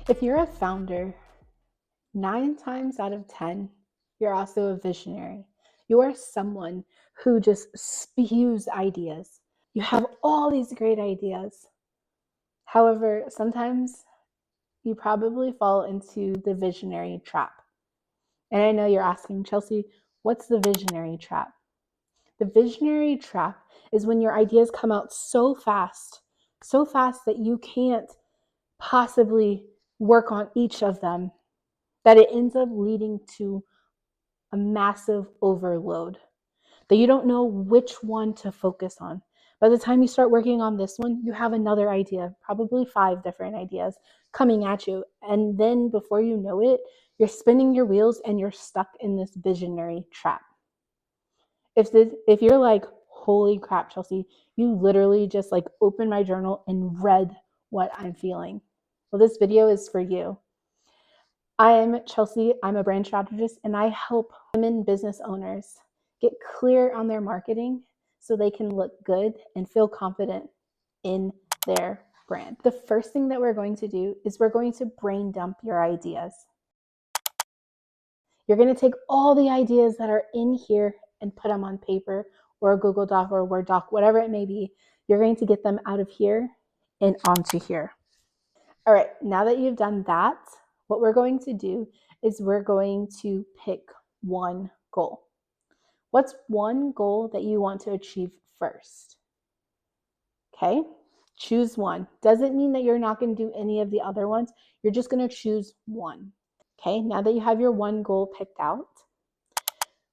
If you're a founder, 9 times out of 10, you're also a visionary. You are someone who just spews ideas. You have all these great ideas. However, sometimes you probably fall into the visionary trap. And I know you're asking, Chelsea, what's the visionary trap? The visionary trap is when your ideas come out so fast that you can't possibly work on each of them, that it ends up leading to a massive overload, that you don't know which one to focus on. By the time you start working on this one, you have another idea, probably 5 different ideas coming at you. And then before you know it, you're spinning your wheels and you're stuck in this visionary trap. If you're like, holy crap, Chelsea, you literally just like opened my journal and read what I'm feeling. Well, this video is for you. I'm Chelsea. I'm a brand strategist, and I help women business owners get clear on their marketing so they can look good and feel confident in their brand. The first thing that we're going to do is we're going to brain dump your ideas. You're going to take all the ideas that are in here and put them on paper or a Google Doc or a Word doc, whatever it may be. You're going to get them out of here and onto here. All right, now that you've done that, what we're going to do is we're going to pick one goal. What's one goal that you want to achieve first? Okay, choose one. Doesn't mean that you're not going to do any of the other ones. You're just going to choose one. Okay, now that you have your one goal picked out,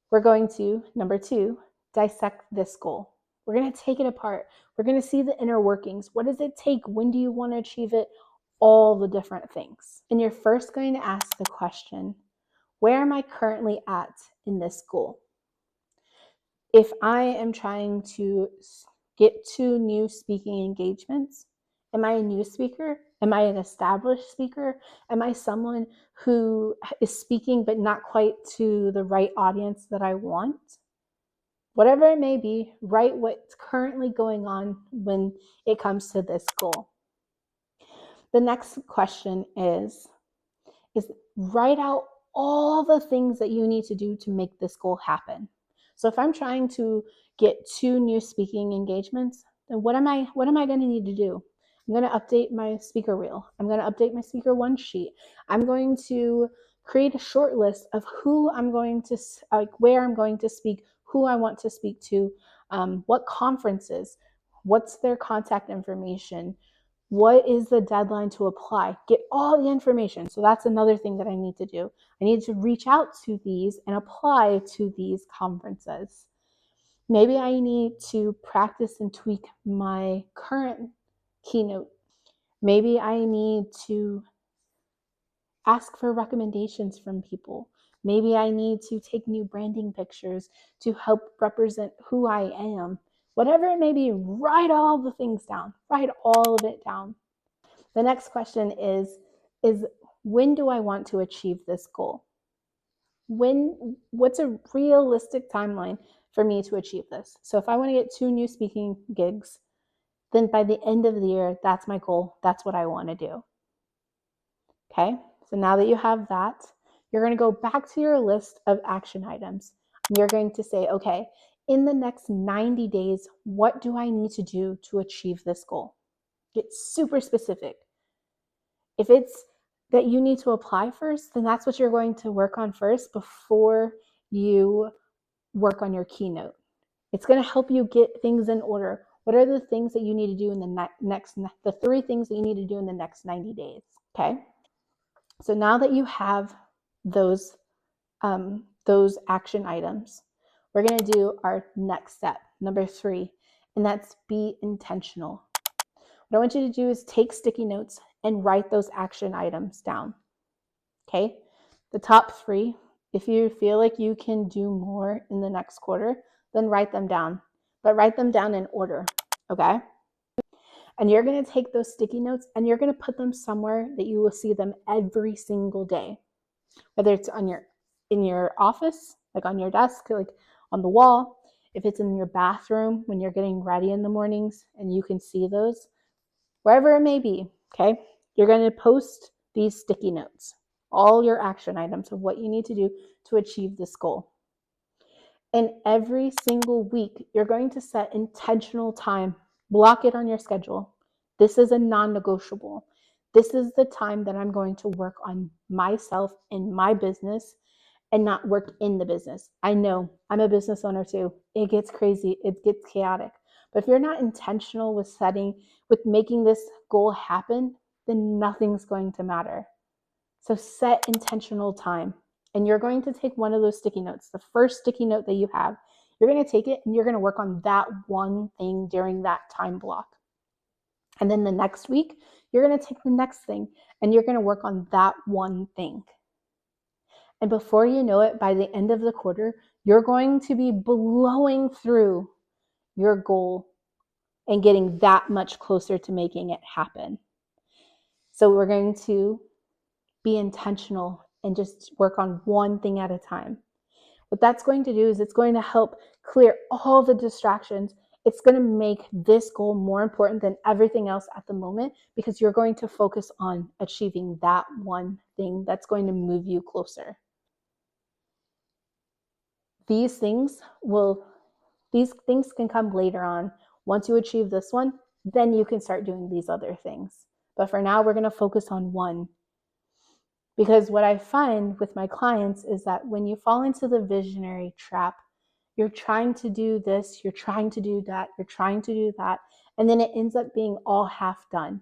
we're going to, number 2, dissect this goal. We're going to take it apart. We're going to see the inner workings. What does it take? When do you want to achieve it? All the different things. And you're first going to ask the question, where am I currently at in this goal? If I am trying to get 2 new speaking engagements, am I a new speaker? Am I an established speaker? Am I someone who is speaking but not quite to the right audience that I want? Whatever it may be, write what's currently going on when it comes to this goal. The next question is write out all the things that you need to do to make this goal happen. So if I'm trying to get 2 new speaking engagements, then what am I going to need to do? I'm going to update my speaker reel. I'm going to update my speaker one sheet. I'm going to create a short list of who I'm going to, where I'm going to speak, who I want to speak to, what conferences, what's their contact information, what is the deadline to apply? Get all the information. So that's another thing that I need to do. I need to reach out to these and apply to these conferences. Maybe I need to practice and tweak my current keynote. Maybe I need to ask for recommendations from people. Maybe I need to take new branding pictures to help represent who I am. Whatever it may be, write all the things down. Write all of it down. The next question is when do I want to achieve this goal? What's a realistic timeline for me to achieve this? So if I want to get 2 new speaking gigs, then by the end of the year, that's my goal. That's what I want to do. Okay, so now that you have that, you're going to go back to your list of action items. And you're going to say, okay, in the next 90 days, what do I need to do to achieve this goal? Get super specific. If it's that you need to apply first, then that's what you're going to work on first before you work on your keynote. It's going to help you get things in order. What are the things that you need to do in the 3 things that you need to do in the next 90 days? Okay. So now that you have those action items, we're going to do our next step, number 3, and that's be intentional. What I want you to do is take sticky notes and write those action items down. Okay? The top 3, if you feel like you can do more in the next quarter, then write them down. But write them down in order. Okay? And you're going to take those sticky notes and you're going to put them somewhere that you will see them every single day. Whether it's in your office, like on your desk, like on the wall, if it's in your bathroom when you're getting ready in the mornings and you can see those, wherever it may be, okay? You're going to post these sticky notes, all your action items of what you need to do to achieve this goal. And every single week, you're going to set intentional time, block it on your schedule. This is a non negotiable. This is the time that I'm going to work on myself and my business and not work in the business. I know I'm a business owner too. It gets crazy, it gets chaotic. But if you're not intentional with making this goal happen, then nothing's going to matter. So set intentional time. And you're going to take one of those sticky notes, the first sticky note that you have. You're going to take it and you're going to work on that one thing during that time block. And then the next week, you're going to take the next thing and you're going to work on that one thing. And before you know it, by the end of the quarter, you're going to be blowing through your goal and getting that much closer to making it happen. So we're going to be intentional and just work on one thing at a time. What that's going to do is it's going to help clear all the distractions. It's going to make this goal more important than everything else at the moment because you're going to focus on achieving that one thing that's going to move you closer. These things can come later on. Once you achieve this one, then you can start doing these other things. But for now, we're going to focus on one. Because what I find with my clients is that when you fall into the visionary trap, you're trying to do this, you're trying to do that, you're trying to do that, and then it ends up being all half done.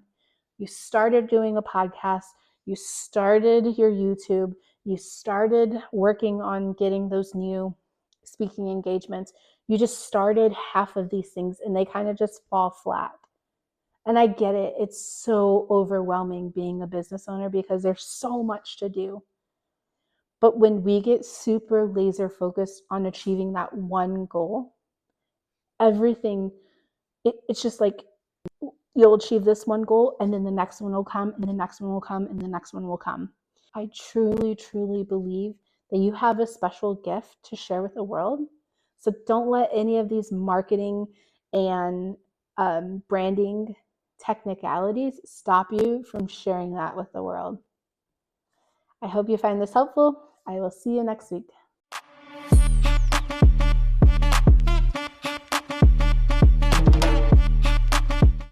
You started doing a podcast, you started your YouTube, you started working on getting those new speaking engagements. You just started half of these things and they kind of just fall flat. And I get it. It's so overwhelming being a business owner because there's so much to do. But when we get super laser focused on achieving that one goal, everything, it's just like you'll achieve this one goal and then the next one will come and the next one will come and the next one will come. I truly, truly believe that you have a special gift to share with the world. So don't let any of these marketing and branding technicalities stop you from sharing that with the world. I hope you find this helpful. I will see you next week.